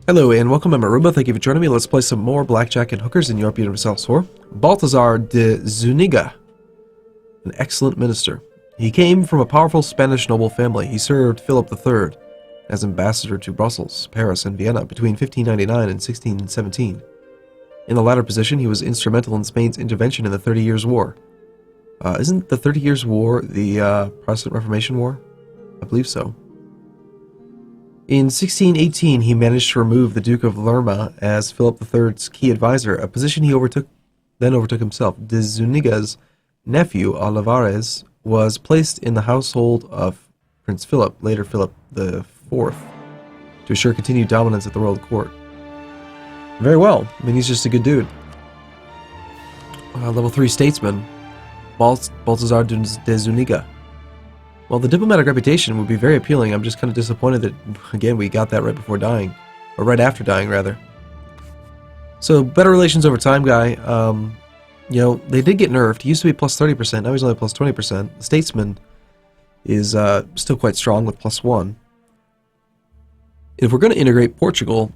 Hello and welcome, I'm Arumba. Thank you for joining me. Let's play some more Blackjack and Hookers in Europa Universalis IV. Balthazar de Zuniga, an excellent minister. He came from a powerful Spanish noble family. He served Philip III as ambassador to Brussels, Paris, and Vienna between 1599 and 1617. In the latter position, he was instrumental in Spain's intervention in the 30 Years' War. Isn't the 30 Years' War the Protestant Reformation War? I believe so. In 1618, he managed to remove the Duke of Lerma as Philip III's key advisor, a position he then overtook himself. De Zuniga's nephew, Olivares, was placed in the household of Prince Philip, later Philip IV, to assure continued dominance at the royal court. Very well. I mean, he's just a good dude. Level 3 statesman, Balthazar de Zuniga. Well, the diplomatic reputation would be very appealing. I'm just kind of disappointed that, again, we got that right before dying. Or right after dying, rather. So, better relations over time, guy. You know, they did get nerfed. He used to be plus 30%, now he's only plus 20%. The statesman is still quite strong with plus 1. If we're going to integrate Portugal,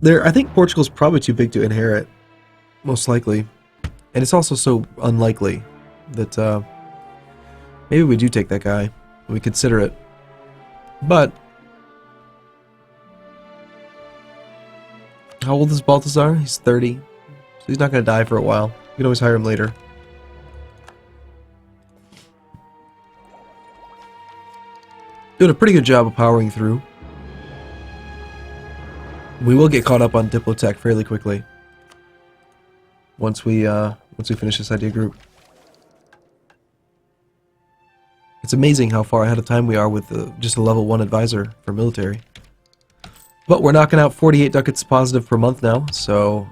I think Portugal's probably too big to inherit, most likely. And it's also so unlikely that maybe we do take that guy. We consider it. But how old is Balthazar? He's 30. So he's not going to die for a while. We can always hire him later. Doing a pretty good job of powering through. We will get caught up on Diplotech fairly quickly. Once we finish this idea group. It's amazing how far ahead of time we are with just a level 1 advisor for military. But we're knocking out 48 ducats positive per month now, so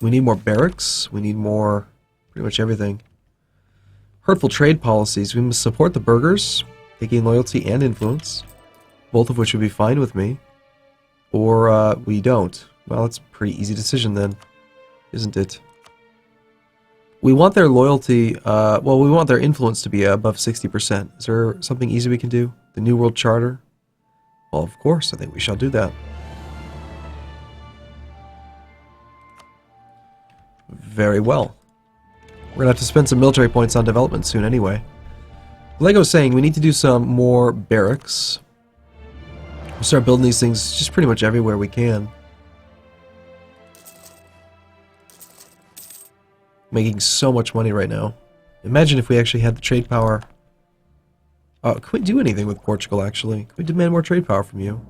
we need more barracks, we need more pretty much everything. Hurtful trade policies. We must support the burghers. They gain loyalty and influence, both of which would be fine with me. Or we don't. Well, that's a pretty easy decision then, isn't it? We want their loyalty, well, we want their influence to be above 60%. Is there something easy we can do? The New World Charter? Well, of course, I think we shall do that. Very well. We're going to have to spend some military points on development soon anyway. Like I was saying, we need to do some more barracks. We'll start building these things just pretty much everywhere we can. Making so much money right now. Imagine if we actually had the trade power. Can we do anything with Portugal, actually? Can we demand more trade power from you?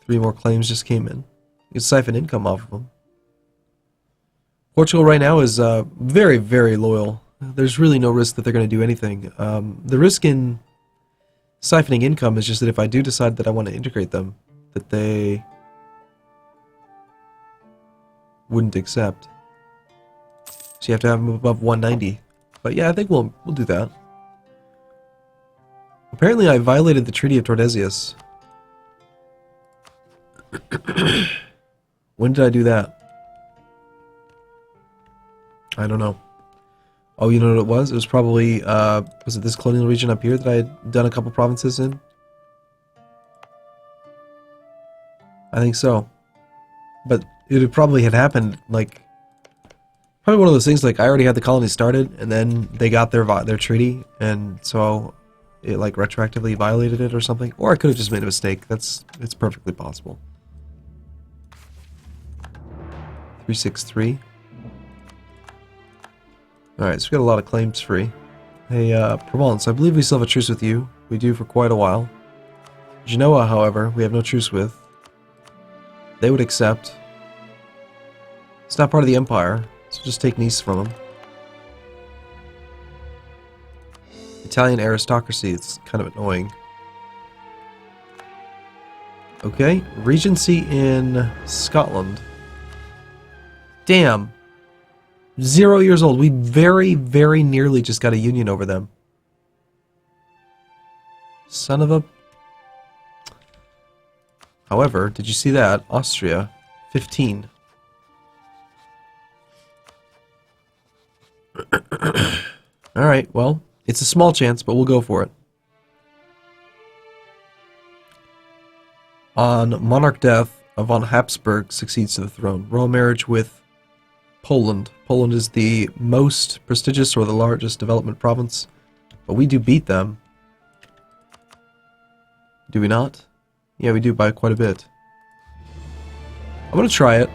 3 more claims just came in. You can siphon income off of them. Portugal right now is very, very loyal. There's really no risk that they're going to do anything. The risk in siphoning income is just that if I do decide that I want to integrate them, that they wouldn't accept. So you have to have them above 190. But yeah, I think we'll do that. Apparently I violated the Treaty of Tordesillas. When did I do that? I don't know. Oh, you know what it was? It was probably, was it this colonial region up here that I had done a couple provinces in? I think so. But it probably had happened, like, probably one of those things, like, I already had the colony started, and then they got their treaty, and so it, like, retroactively violated it or something. Or I could have just made a mistake. It's perfectly possible. 363. Alright, so we got a lot of claims free. Hey, Provence, I believe we still have a truce with you. We do for quite a while. Genoa, however, we have no truce with. They would accept. It's not part of the Empire, so just take Nice from them. Italian aristocracy, it's kind of annoying. Okay, Regency in Scotland. Damn. 0 years old. We very, very nearly just got a union over them. Son of a... However, did you see that? Austria, 15. Alright, well, it's a small chance, but we'll go for it. On monarch death, a von Habsburg succeeds to the throne. Royal marriage with Poland. Poland is the most prestigious or the largest development province, but we do beat them. Do we not? Yeah, we do by quite a bit. I'm gonna try it.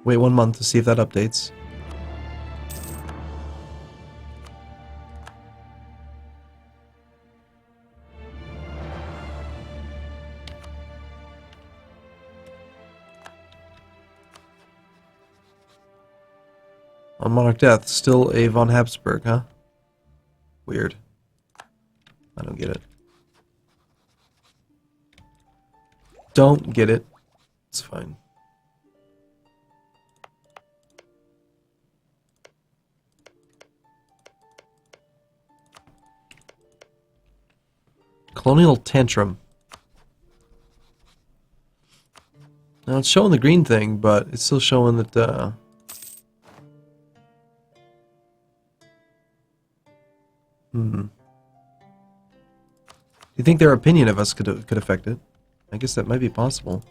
Wait 1 month to see if that updates. On monarch death, still a von Habsburg, huh? Weird. I don't get it. Don't get it. It's fine. Colonial tantrum. Now it's showing the green thing, but it's still showing that Do you think their opinion of us could affect it? I guess that might be possible.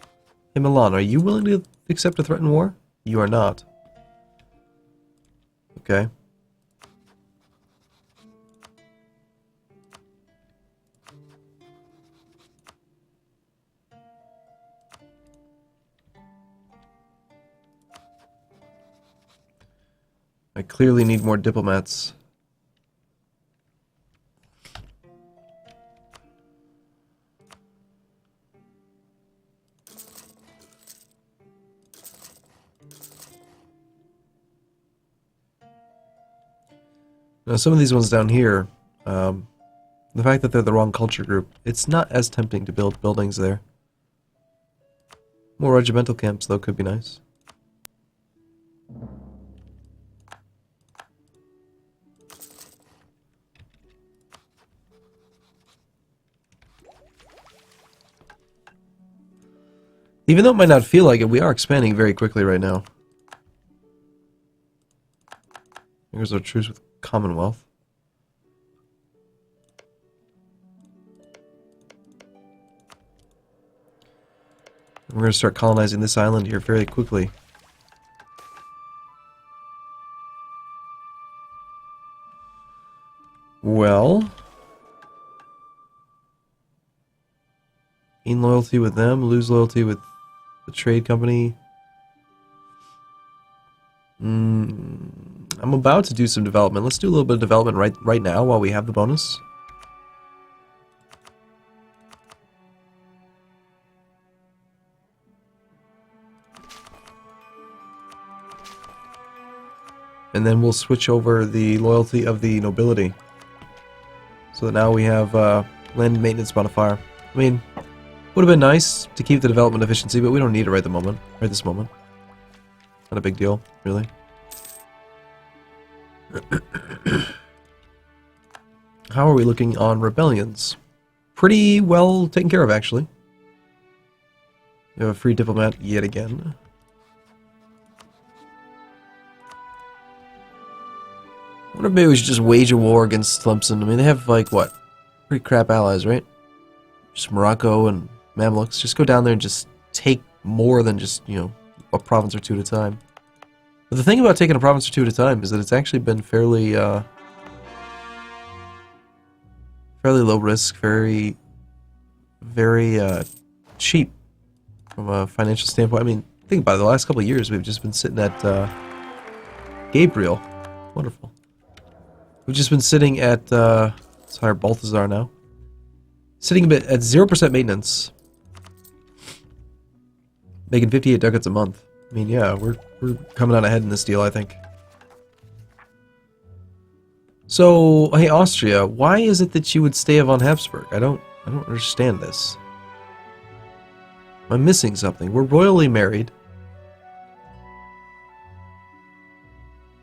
Hey Milan, are you willing to accept a threatened war? You are not. Okay. I clearly need more diplomats. Now, some of these ones down here, the fact that they're the wrong culture group, it's not as tempting to build buildings there. More regimental camps, though, could be nice. Even though it might not feel like it, we are expanding very quickly right now. Here's our truce with Commonwealth. We're going to start colonizing this island here fairly quickly. Well, gain loyalty with them, lose loyalty with the trade company. I'm about to do some development. Let's do a little bit of development right now while we have the bonus. And then we'll switch over the loyalty of the nobility. So that now we have land maintenance modifier. I mean, would have been nice to keep the development efficiency, but we don't need it right this moment. Not a big deal, really. How are we looking on rebellions? Pretty well taken care of, actually. We have a free diplomat yet again. I wonder if maybe we should just wage a war against Tlemcen. I mean, they have, like, what? Pretty crap allies, right? Just Morocco and Mamluks. Just go down there and just take more than just, you know, a province or two at a time. But the thing about taking a province or two at a time is that it's actually been fairly low risk, very cheap from a financial standpoint. I mean, think about it. The last couple of years, we've just been sitting at Gabriel. Wonderful. We've just been sitting at let's hire Balthazar now. Sitting a bit at 0% maintenance, making 58 ducats a month. I mean, yeah, we're coming out ahead in this deal, I think. So, hey, Austria, why is it that you would stay a von Habsburg? I don't understand this. Am I missing something? We're royally married.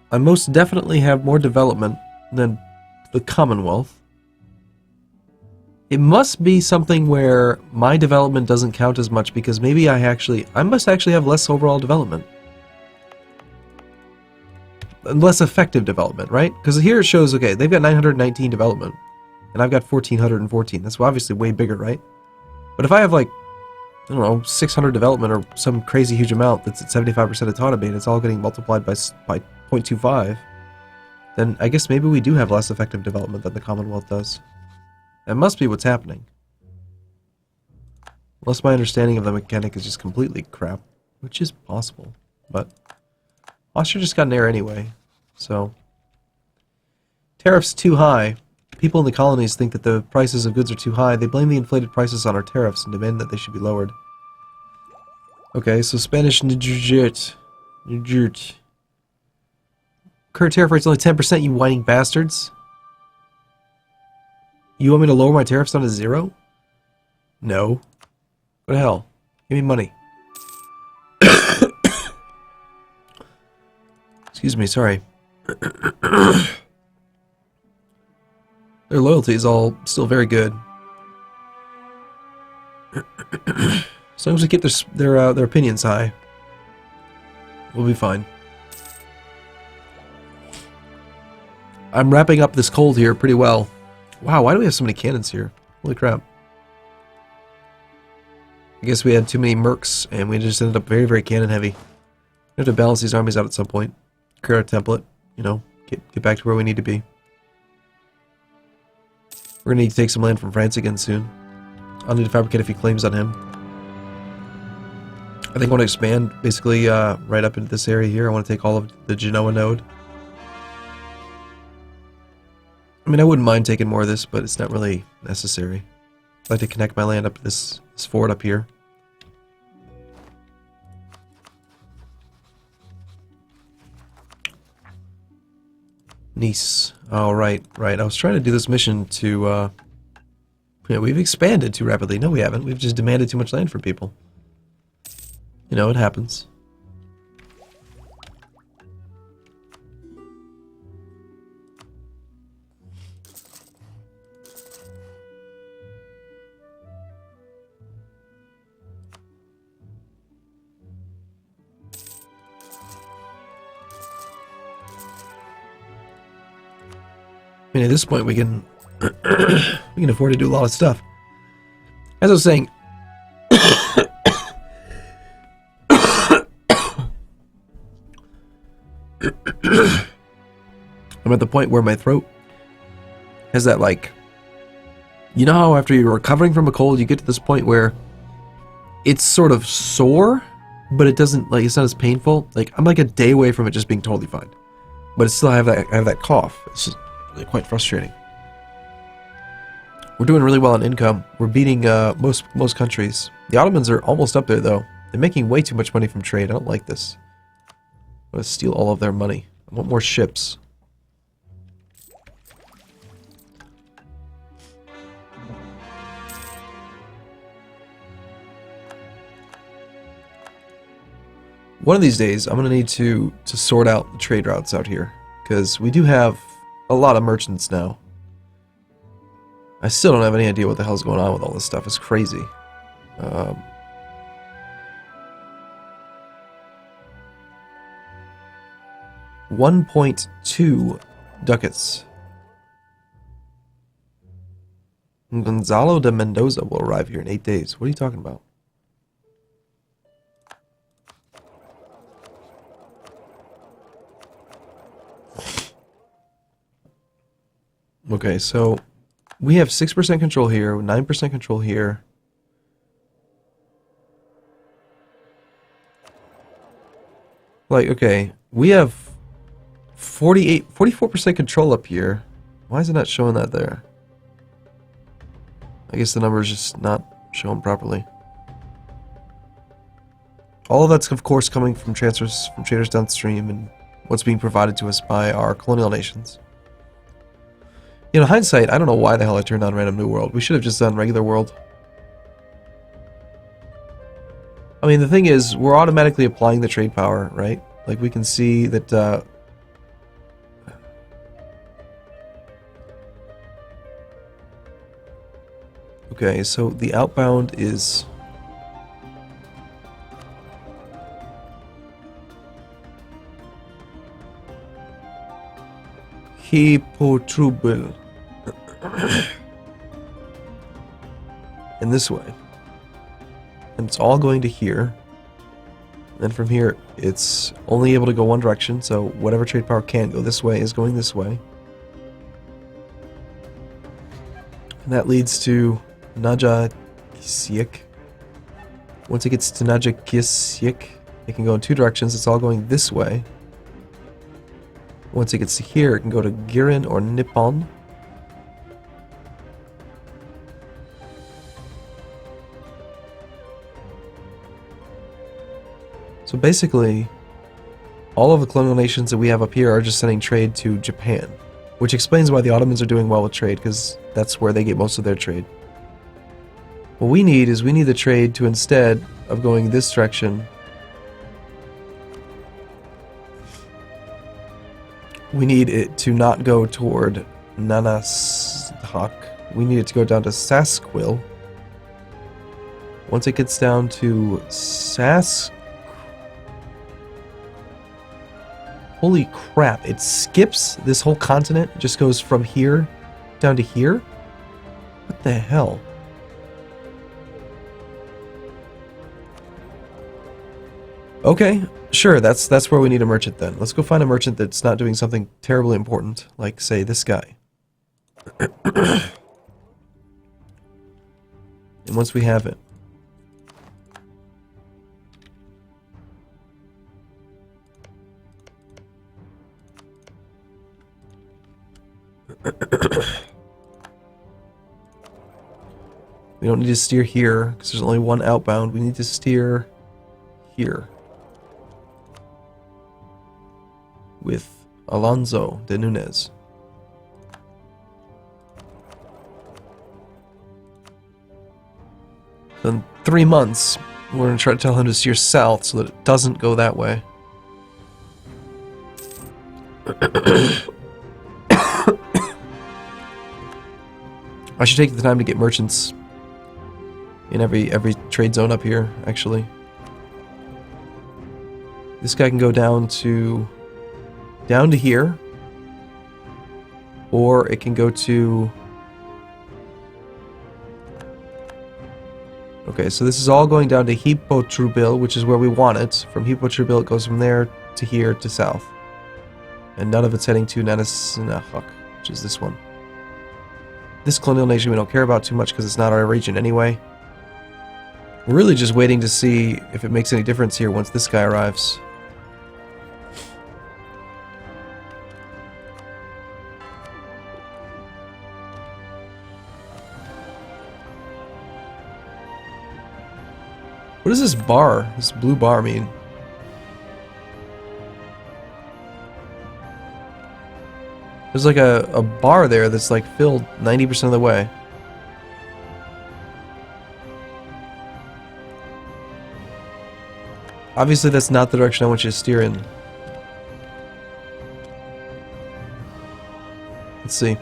I most definitely have more development than the Commonwealth. It must be something where my development doesn't count as much because maybe I must actually have less overall development. Less effective development, right? Because here it shows, okay, they've got 919 development. And I've got 1,414. That's obviously way bigger, right? But if I have like, I don't know, 600 development or some crazy huge amount that's at 75% autonomy and it's all getting multiplied by 0.25, then I guess maybe we do have less effective development than the Commonwealth does. That must be what's happening. Unless my understanding of the mechanic is just completely crap, which is possible. But Austria just got an heir anyway, so... Tariffs too high. People in the colonies think that the prices of goods are too high. They blame the inflated prices on our tariffs and demand that they should be lowered. Okay, so Spanish Nujert. Current tariff rate's only 10%, you whining bastards. You want me to lower my tariffs down to 0? No. Go to hell. Give me money. Excuse me, sorry. Their loyalty is all still very good. As long as we keep their opinions high, we'll be fine. I'm wrapping up this cold here pretty well. Wow, why do we have so many cannons here? Holy crap. I guess we had too many mercs, and we just ended up very, very cannon heavy. We have to balance these armies out at some point. Create our template, you know, get back to where we need to be. We're going to need to take some land from France again soon. I'll need to fabricate a few claims on him. I think I want to expand basically right up into this area here. I want to take all of the Genoa node. I mean, I wouldn't mind taking more of this, but it's not really necessary. I'd like to connect my land up to this fort up here. Nice. Oh, right. I was trying to do this mission to, yeah, we've expanded too rapidly. No, we haven't. We've just demanded too much land from people. You know, it happens. I mean, at this point, we can we can afford to do a lot of stuff. As I was saying, I'm at the point where my throat has that, like, you know how after you're recovering from a cold, you get to this point where it's sort of sore, but it doesn't, like, it's not as painful. Like, I'm like a day away from it just being totally fine, but it's still I have that cough. It's just quite frustrating. We're doing really well on income. We're beating most countries. The Ottomans are almost up there, though. They're making way too much money from trade. I don't like this. I'm going to steal all of their money. I want more ships. One of these days, I'm going to need to sort out the trade routes out here, because we do have a lot of merchants now. I still don't have any idea what the hell's going on with all this stuff. It's crazy. 1.2 ducats. Gonzalo de Mendoza will arrive here in 8 days. What are you talking about? Okay, so we have 6% control here, 9% control here. Like, okay, we have 44% control up here. Why is it not showing that there? I guess the number is just not shown properly. All of that's, of course, coming from transfers from traders downstream and what's being provided to us by our colonial nations. You know, in hindsight, I don't know why the hell I turned on Random New World. We should have just done Regular World. I mean, the thing is, we're automatically applying the trade power, right? Like, we can see that, okay, so the outbound is... Hipotrubel. and this way. And it's all going to here. And then from here, it's only able to go one direction, so whatever trade power can go this way is going this way. And that leads to Naja-Kisiek. Once it gets to Naja-Kisiek, it can go in two directions. It's all going this way. Once it gets to here, it can go to Girin or Nippon. So basically, all of the colonial nations that we have up here are just sending trade to Japan. Which explains why the Ottomans are doing well with trade, because that's where they get most of their trade. What we need is we need the trade to, instead of going this direction, we need it to not go toward Nanashak. We need it to go down to Sasquil. Once it gets down to Holy crap, it skips this whole continent. It just goes from here down to here? What the hell? Okay, sure, that's where we need a merchant then. Let's go find a merchant that's not doing something terribly important, like, say, this guy. And once we have it, we don't need to steer here, because there's only one outbound. We need to steer here. With Alonso de Nunez. So in 3 months, we're going to try to tell him to steer south so that it doesn't go that way. I should take the time to get merchants in every trade zone up here, actually. This guy can go down to here, or it can go to... Okay, so this is all going down to Hipotrubil, which is where we want it. From Hipotrubil, it goes from there to here to south. And none of it's heading to Nanashinahak, which is this one. This colonial nation we don't care about too much because it's not our region anyway. We're really just waiting to see if it makes any difference here once this guy arrives. What does this bar, this blue bar mean? There's like a bar there that's like filled 90% of the way. Obviously that's not the direction I want you to steer in. Let's see.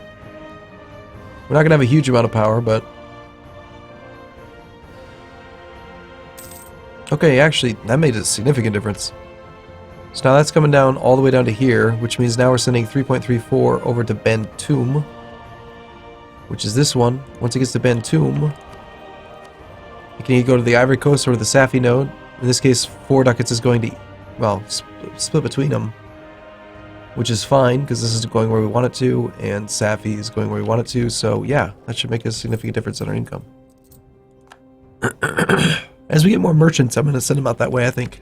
We're not gonna have a huge amount of power, but... Okay, actually, that made a significant difference. So now that's coming down all the way down to here, which means now we're sending 3.34 over to Bantum, which is this one. Once it gets to Bantum, it can either go to the Ivory Coast or the Safi node. In this case, 4 ducats is going to, well, split between them, which is fine, because this is going where we want it to, and Safi is going where we want it to, so yeah, that should make a significant difference in our income. As we get more merchants, I'm going to send them out that way, I think.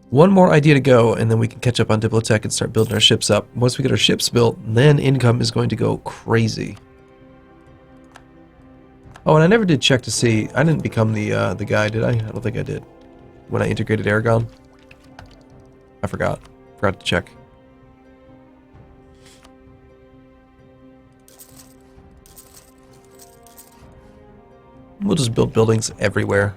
One more idea to go, and then we can catch up on Diplotech and start building our ships up. Once we get our ships built, then income is going to go crazy. Oh, and I never did check to see... I didn't become the guy, did I? I don't think I did. When I integrated Aragon. I forgot. Forgot to check. We'll just build buildings everywhere.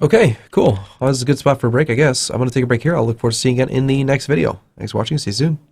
Okay, cool. Well, this is a good spot for a break, I guess. I'm going to take a break here. I'll look forward to seeing you again in the next video. Thanks for watching. See you soon.